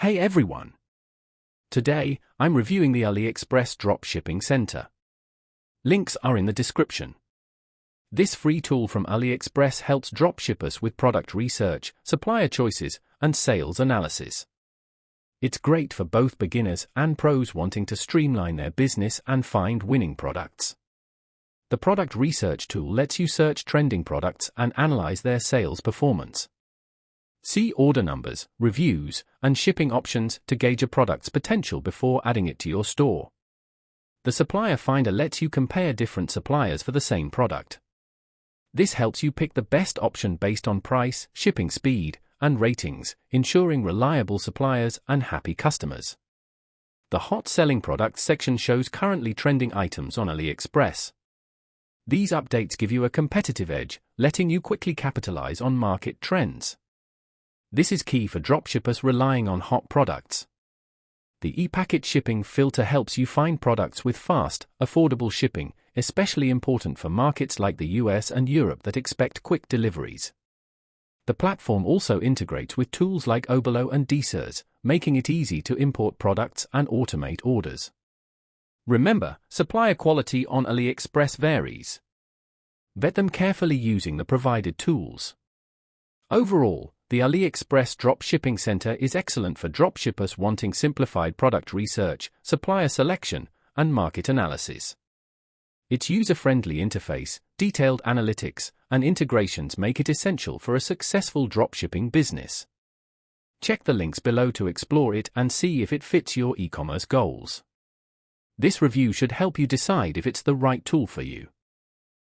Hey everyone! Today, I'm reviewing the AliExpress Dropshipping Center. Links are in the description. This free tool from AliExpress helps dropshippers with product research, supplier choices, and sales analysis. It's great for both beginners and pros wanting to streamline their business and find winning products. The product research tool lets you search trending products and analyze their sales performance. See order numbers, reviews, and shipping options to gauge a product's potential before adding it to your store. The Supplier Finder lets you compare different suppliers for the same product. This helps you pick the best option based on price, shipping speed, and ratings, ensuring reliable suppliers and happy customers. The Hot Selling Products section shows currently trending items on AliExpress. These updates give you a competitive edge, letting you quickly capitalize on market trends. This is key for dropshippers relying on hot products. The e-packet shipping filter helps you find products with fast, affordable shipping, especially important for markets like the US and Europe that expect quick deliveries. The platform also integrates with tools like Oberlo and DSers, making it easy to import products and automate orders. Remember, supplier quality on AliExpress varies. Vet them carefully using the provided tools. Overall, the AliExpress Dropshipping Center is excellent for dropshippers wanting simplified product research, supplier selection, and market analysis. Its user-friendly interface, detailed analytics, and integrations make it essential for a successful dropshipping business. Check the links below to explore it and see if it fits your e-commerce goals. This review should help you decide if it's the right tool for you.